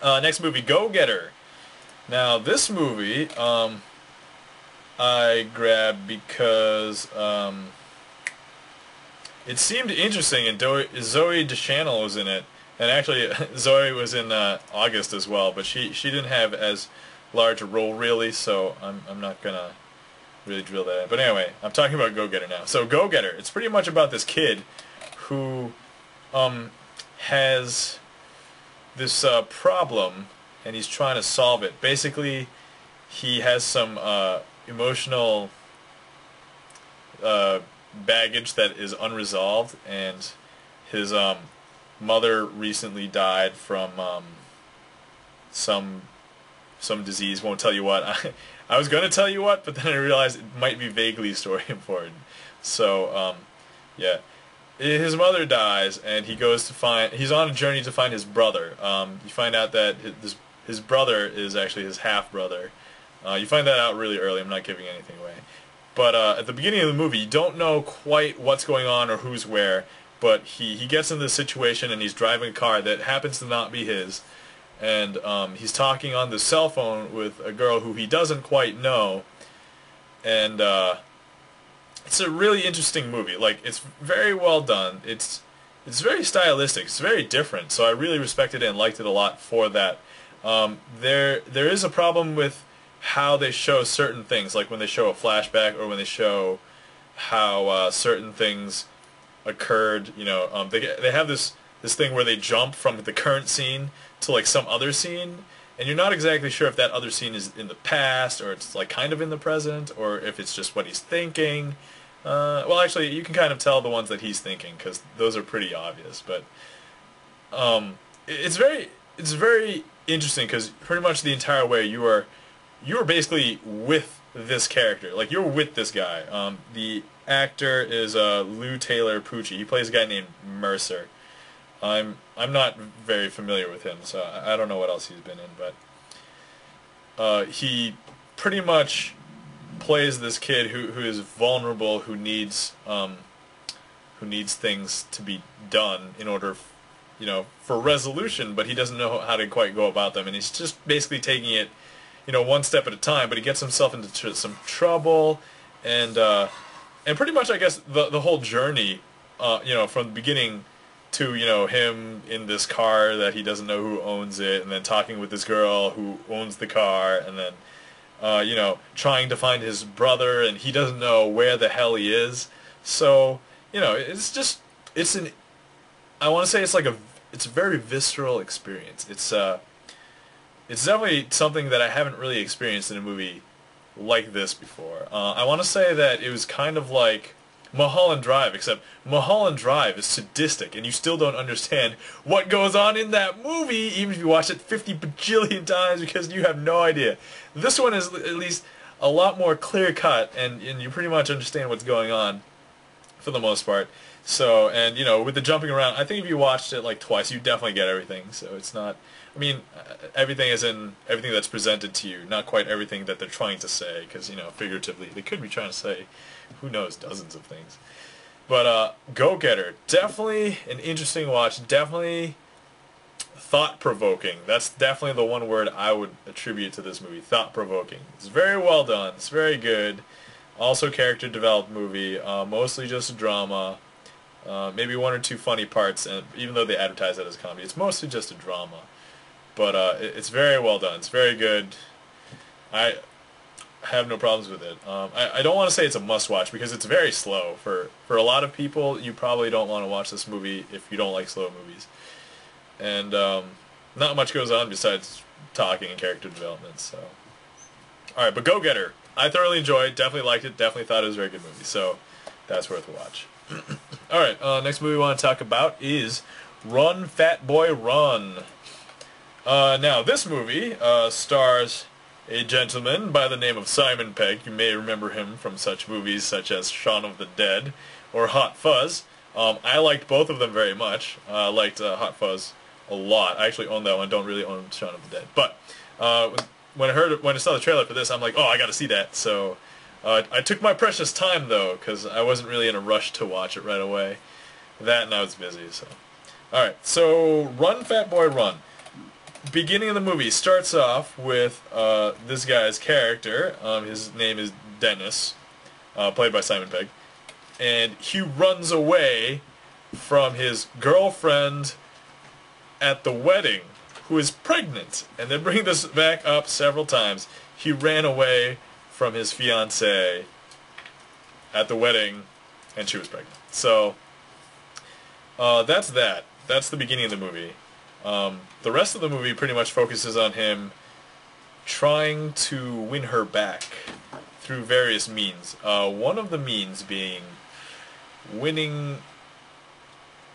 Next movie, Go Getter. Now, this movie, I grabbed because it seemed interesting, and Zoe Deschanel was in it. And actually, Zoe was in August as well, but she didn't have as large a role really, so I'm not gonna really drill that in. But anyway, I'm talking about Go Getter now. So Go Getter, it's pretty much about this kid who has this problem, and he's trying to solve it. Basically, he has some emotional baggage that is unresolved, and his mother recently died from some disease. Won't tell you what. I was going to tell you what, but then I realized it might be vaguely story important. So yeah, his mother dies, and he goes to find. He's on a journey to find his brother. You find out that his brother is actually his half brother. You find that out really early. I'm not giving anything away. But at the beginning of the movie, you don't know quite what's going on or who's where. But he gets in this situation, and he's driving a car that happens to not be his. And he's talking on the cell phone with a girl who he doesn't quite know. And it's a really interesting movie. Like, it's very well done. It's very stylistic. It's very different. So I really respected it and liked it a lot for that. There is a problem with how they show certain things, like when they show a flashback or when they show how certain things occurred. You know, they have this thing where they jump from the current scene to like some other scene, and you're not exactly sure if that other scene is in the past or it's like kind of in the present, or if it's just what he's thinking. Well, actually, you can kind of tell the ones that he's thinking because those are pretty obvious. But it's very interesting because pretty much the entire way you are basically with this character, like you're with this guy. The actor is Lou Taylor Pucci. He plays a guy named Mercer. I'm not very familiar with him, so I don't know what else he's been in, but he pretty much plays this kid who is vulnerable, who needs things to be done in order, you know, for resolution, but he doesn't know how to quite go about them, and he's just basically taking it, you know, one step at a time. But he gets himself into some trouble, and pretty much, I guess, the whole journey, you know, from the beginning to, you know, him in this car that he doesn't know who owns it, and then talking with this girl who owns the car, and then you know, trying to find his brother, and he doesn't know where the hell he is. So, you know, I want to say it's a very visceral experience. It's definitely something that I haven't really experienced in a movie like this before. I want to say that it was kind of like Mulholland Drive, except Mulholland Drive is sadistic, and you still don't understand what goes on in that movie, even if you watch it 50 bajillion times, because you have no idea. This one is at least a lot more clear-cut, and you pretty much understand what's going on for the most part. So, and, you know, with the jumping around, I think if you watched it like twice, you definitely get everything. So it's not, I mean, everything is in everything that's presented to you, not quite everything that they're trying to say, because, you know, figuratively, they could be trying to say, who knows, dozens of things. But Go Getter, definitely an interesting watch, definitely thought-provoking. That's definitely the one word I would attribute to this movie, thought-provoking. It's very well done, it's very good. Also character-developed movie, mostly just a drama. Maybe one or two funny parts, and even though they advertise that as comedy, it's mostly just a drama. But it's very well done. It's very good. I have no problems with it. I don't want to say it's a must-watch because it's very slow. For a lot of people, you probably don't want to watch this movie if you don't like slow movies. And not much goes on besides talking and character development. So, all right, but Go Getter, I thoroughly enjoyed. Definitely liked it. Definitely thought it was a very good movie. So that's worth a watch. Alright, next movie we want to talk about is Run, Fat Boy, Run. Now, this movie stars a gentleman by the name of Simon Pegg. You may remember him from such movies such as Shaun of the Dead or Hot Fuzz. I liked both of them very much. I liked Hot Fuzz a lot. I actually own that one. Don't really own Shaun of the Dead. But when I saw the trailer for this, I'm like, oh, I got to see that. So I took my precious time, though, because I wasn't really in a rush to watch it right away. That and I was busy, so. Alright, so Run, Fat Boy, Run. beginning of the movie starts off with this guy's character. His name is Dennis, played by Simon Pegg, and he runs away from his girlfriend at the wedding, who is pregnant. And they bring this back up several times. He ran away from his fiancée at the wedding, and she was pregnant. So that's that. That's the beginning of the movie. The rest of the movie pretty much focuses on him trying to win her back through various means. One of the means being winning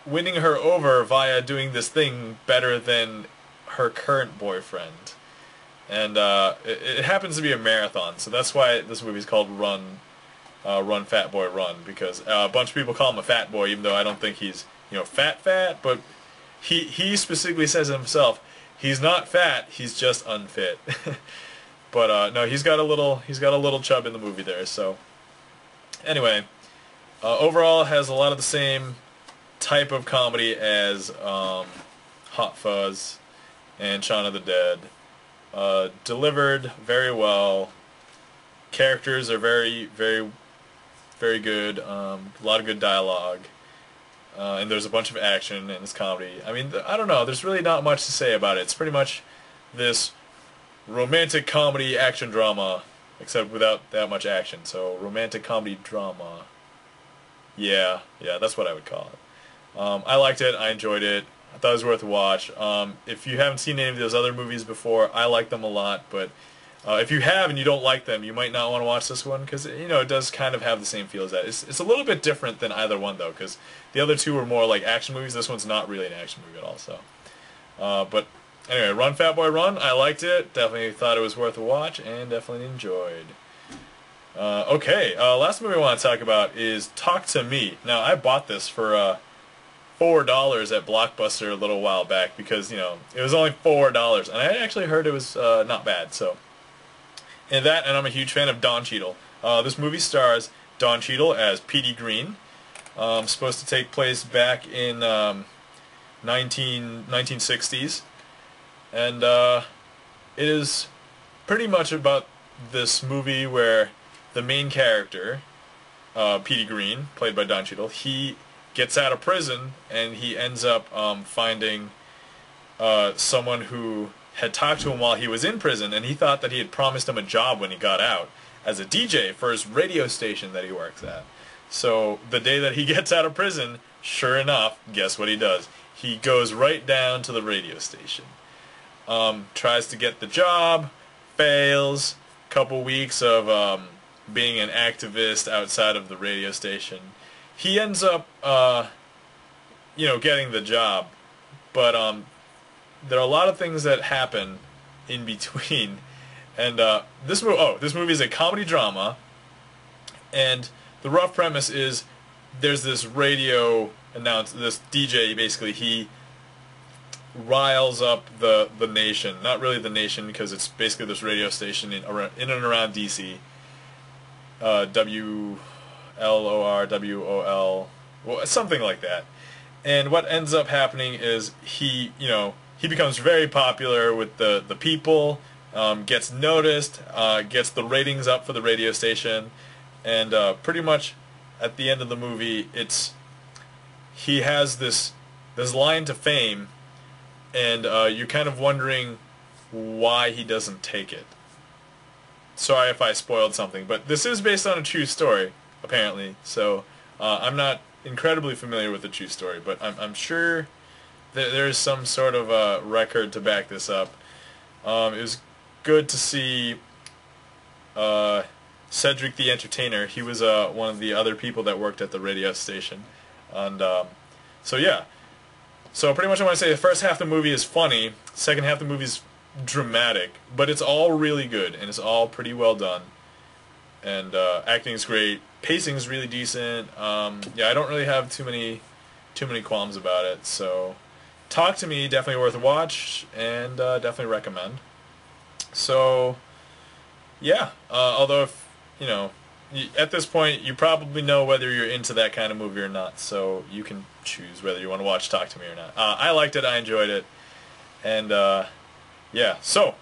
her over via doing this thing better than her current boyfriend. And it happens to be a marathon, so that's why this movie's called Run Fat Boy Run, because a bunch of people call him a fat boy, even though I don't think he's, you know, fat, but he specifically says himself, he's not fat, he's just unfit. But no, he's got a little chub in the movie there. So anyway, overall has a lot of the same type of comedy as Hot Fuzz and Shaun of the Dead. Delivered very well. Characters are very good. A lot of good dialogue. And there's a bunch of action and it's comedy. I mean, I don't know. There's really not much to say about it. It's pretty much this romantic comedy action drama, except without that much action. So romantic comedy drama. Yeah, that's what I would call it. I liked it. I enjoyed it. I thought it was worth a watch. If you haven't seen any of those other movies before, I like them a lot. But if you have and you don't like them, you might not want to watch this one, because you know, it does kind of have the same feel as that. It's a little bit different than either one though, because the other two were more like action movies. This one's not really an action movie at all. So, but anyway, Run Fat Boy Run. I liked it. Definitely thought it was worth a watch, and definitely enjoyed. Okay, last movie I want to talk about is TalkToMe. Now, I bought this for $4 at Blockbuster a little while back because, you know, it was only $4, and I actually heard it was not bad. So, and I'm a huge fan of Don Cheadle. This movie stars Don Cheadle as Petey Green. Supposed to take place back in 1960s, and it is pretty much about this movie where the main character, Petey Green, played by Don Cheadle, he gets out of prison and he ends up finding someone who had talked to him while he was in prison, and he thought that he had promised him a job when he got out as a DJ for his radio station that he works at. So the day that he gets out of prison, sure enough, guess what he does? He goes right down to the radio station. Tries to get the job, fails, couple weeks of being an activist outside of the radio station. He ends up, you know, getting the job, but there are a lot of things that happen in between. And this movie is a comedy drama, and the rough premise is there's this radio this DJ, basically, he riles up the nation. Not really the nation, because it's basically this radio station in and around D.C. WLOR, WOL, well, something like that. And what ends up happening is he becomes very popular with the people, gets noticed, gets the ratings up for the radio station, and pretty much at the end of the movie, he has this line to fame, and you're kind of wondering why he doesn't take it. Sorry if I spoiled something, but this is based on a true story, apparently. So I'm not incredibly familiar with the true story, but I'm sure that there's some sort of record to back this up. It was good to see Cedric the Entertainer. He was one of the other people that worked at the radio station. And so yeah. So pretty much I want to say the first half of the movie is funny, second half of the movie is dramatic, but it's all really good, and it's all pretty well done. And acting is great, pacing is really decent. Yeah, I don't really have too many qualms about it. So TalkToMe, definitely worth a watch, and definitely recommend. So yeah, although if you know, at this point you probably know whether you're into that kind of movie or not, so you can choose whether you want to watch TalkToMe or not. I liked it, I enjoyed it, and yeah, so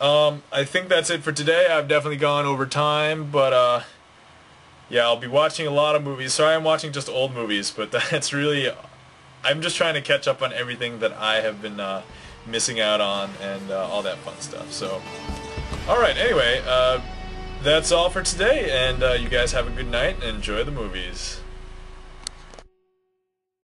I think that's it for today. I've definitely gone over time, but yeah, I'll be watching a lot of movies. Sorry, I'm watching just old movies, but that's really, I'm just trying to catch up on everything that I have been missing out on and all that fun stuff. So, alright, anyway, that's all for today, and you guys have a good night and enjoy the movies.